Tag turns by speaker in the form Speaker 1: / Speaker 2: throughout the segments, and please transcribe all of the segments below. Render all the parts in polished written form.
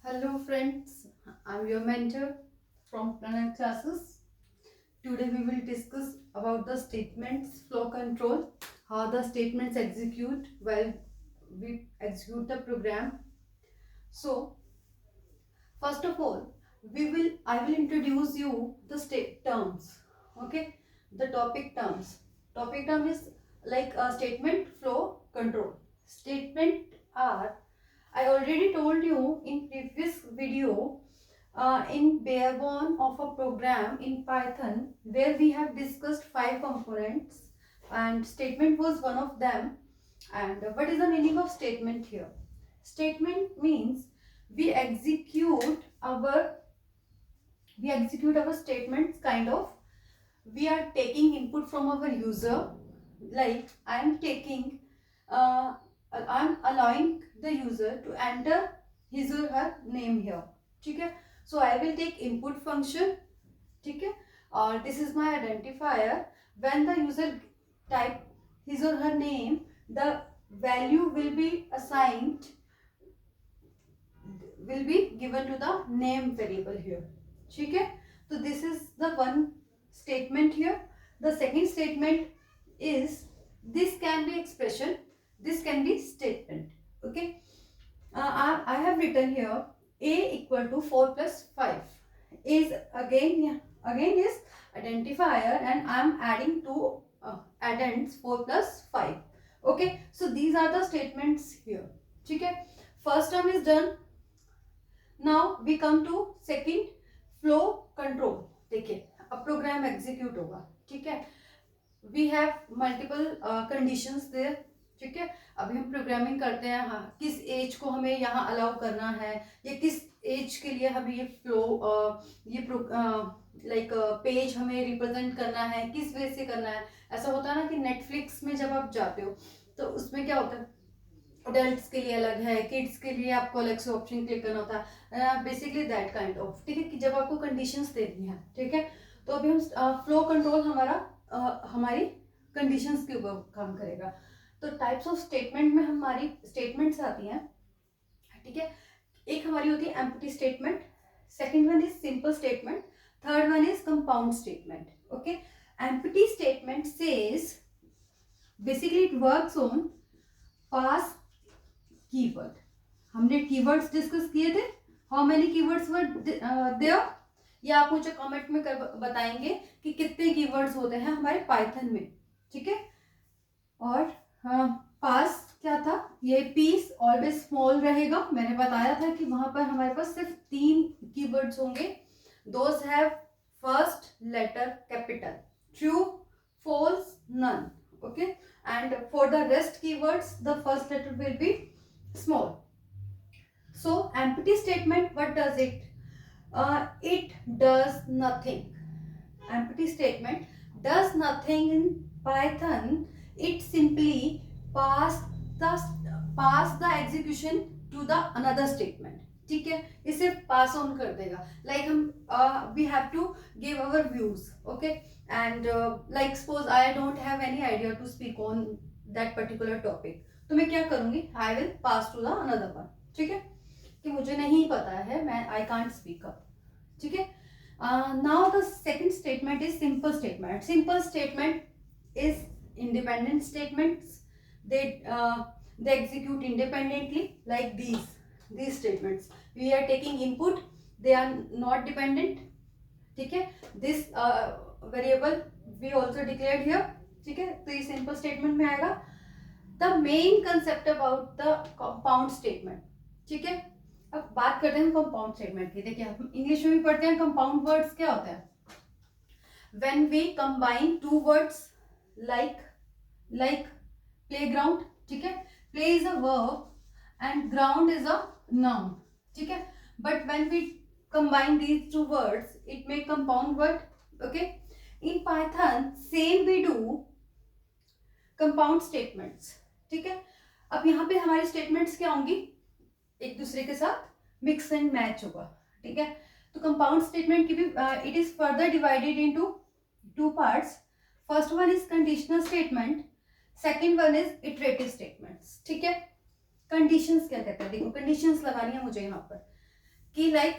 Speaker 1: Hello friends, I'm your mentor from Pranay classes. Today we will discuss about the statements flow control, how the statements execute while we execute the program. So first of all, I will introduce you the state terms. Okay, the topic terms. Topic term is like a statement flow control. Statement are, I already told you in previous video in barebone of a program in Python where we have discussed 5 components and statement was one of them. And what is the meaning of statement here? Statement means we execute our statements kind of. We are taking input from our user, like I'm allowing the user to enter his or her name here. ठीक है, so I will take input function. ठीक है, और this is my identifier. When the user type his or her name, the value will be given to the name variable here. ठीक है, so this is the one statement here. The second statement is, this can be expression, this can be statement. Okay, I have written here a equal to 4 plus 5 is again is identifier and I am adding two addends 4 plus 5. Okay, so these are the statements here. ठीक है, first term is done. Now we come to second, flow control. देखिए अब program execute होगा. ठीक है, we have multiple conditions there. ठीक है, अभी हम प्रोग्रामिंग करते हैं. हाँ, किस एज को हमें यहाँ अलाउ करना है, या किस एज के लिए हमें ये फ्लो लाइक पेज हमें रिप्रेजेंट करना है, किस वे से करना है. ऐसा होता है ना कि नेटफ्लिक्स में जब आप जाते हो तो उसमें क्या होता है, अडल्ट्स के लिए अलग है, किड्स के लिए आपको अलग से ऑप्शन क्लिक करना होता है, बेसिकली दैट काइंड ऑफ. ठीक है, कि जब आपको कंडीशंस देनी है. ठीक है, तो अभी हम फ्लो कंट्रोल हमारी कंडीशंस के ऊपर काम करेगा. तो टाइप्स ऑफ स्टेटमेंट में हमारी स्टेटमेंट्स आती हैं. ठीक है, एक हमारी होती है empty statement, second one is simple statement, third one is compound statement. Okay, empty statement says basically it works on pass keyword. हमने कीवर्ड्स डिस्कस किए थे. How many keywords were there, ये आप मुझे कमेंट में बताएंगे कि कितने कीवर्ड्स होते हैं हमारे पाइथन में. ठीक है, और पास क्या था, ये पीस ऑलवेज स्मॉल रहेगा. मैंने बताया था कि वहां पर हमारे पास सिर्फ 3 कीवर्ड्स होंगे. Those have first letter capital, true, false, none. Okay, and for the rest keywords the first letter will be small. So empty statement, what does it? It does nothing. Empty statement does nothing in Python. It simply pass the execution to the another statement. ठीक है, इसे pass on कर देगा. Like हम we have to give our views. Okay, and like suppose I don't have any idea to speak on that particular topic, तो मैं क्या करूंगी, I will pass to the another one. ठीक है, कि मुझे नहीं पता है, मैं आई कांट स्पीक अप. ठीक है, now the second statement is simple statement. Simple statement is independent statements. They execute independently like these statements. We are taking input, they are not dependent. ठीक है, this variable we also declared here. ठीक है, तो ये simple statement में आएगा. The main concept about the compound statement. ठीक है, अब बात करते हैं कंपाउंड स्टेटमेंट की. देखिए हम इंग्लिश में भी पढ़ते हैं कंपाउंड वर्ड्स क्या होता है. When we combine two words like playground. ठीक है, play is a verb and ground is a noun. ठीक है, but when we combine these two words it make compound word. Okay, in Python same we do compound statements. ठीक है, अब यहाँ पे हमारी स्टेटमेंट्स क्या होंगी, एक दूसरे के साथ मिक्स एंड मैच होगा. ठीक है, तो कंपाउंड स्टेटमेंट की भी it is further divided into 2 parts. First one is conditional statement, second one is iterative statements. ठीक है, कंडीशंस क्या कहते हैं, देखो कंडीशंस लगानी है मुझे यहाँ पर. कि like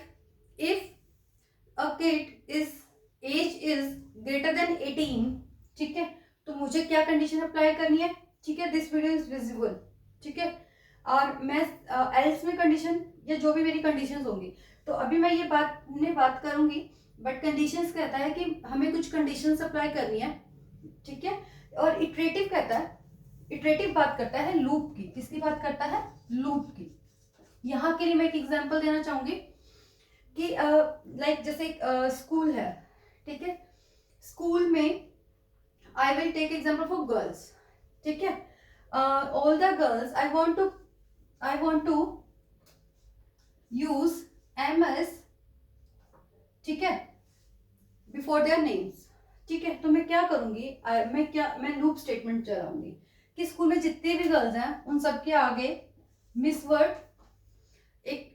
Speaker 1: if a kid is age is greater than 18, ठीक है, तो मुझे क्या कंडीशन अप्लाई करनी है, ठीक है, दिस वीडियो इज विजिबल, ठीक है, और मैं एल्स में कंडीशन या जो भी मेरी कंडीशंस होंगी, तो अभी मैं ये बात करूंगी, बट कंडीशंस कहता है कि हमें कुछ कंडीशंस अप्लाई करनी है, ठीक है, और इटरेटिव कहता है, इटरेटिव बात करता है लूप की, किसकी बात करता है, लूप की। यहाँ के लिए मैं एक एग्जांपल देना चाहूंगी कि लाइक जैसे स्कूल है, ठीक है, स्कूल में I will take example for girls, ठीक है, all the girls I want to use MS, ठीक है, बिफोर देयर नेम्स, ठीक है, तो मैं क्या करूंगी, मैं लूप स्टेटमेंट चलाऊंगी कि स्कूल में जितने भी गर्ल्स हैं उन सबके आगे मिस वर्ड एक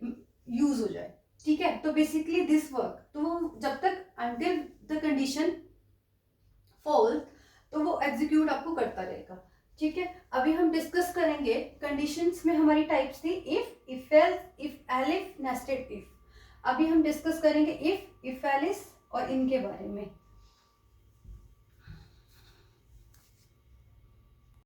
Speaker 1: यूज हो जाए, ठीक है, तो बेसिकली दिस वर्क, तो जब तक अंटिल द कंडीशन फॉल्स तो वो एग्जीक्यूट आपको करता रहेगा, ठीक है। अभी हम डिस्कस करेंगे कंडीशंस में हमारी टाइप्स थी if else, if elif, nested if. अभी हम डिस्कस करेंगे इफ एलिस और इनके बारे में।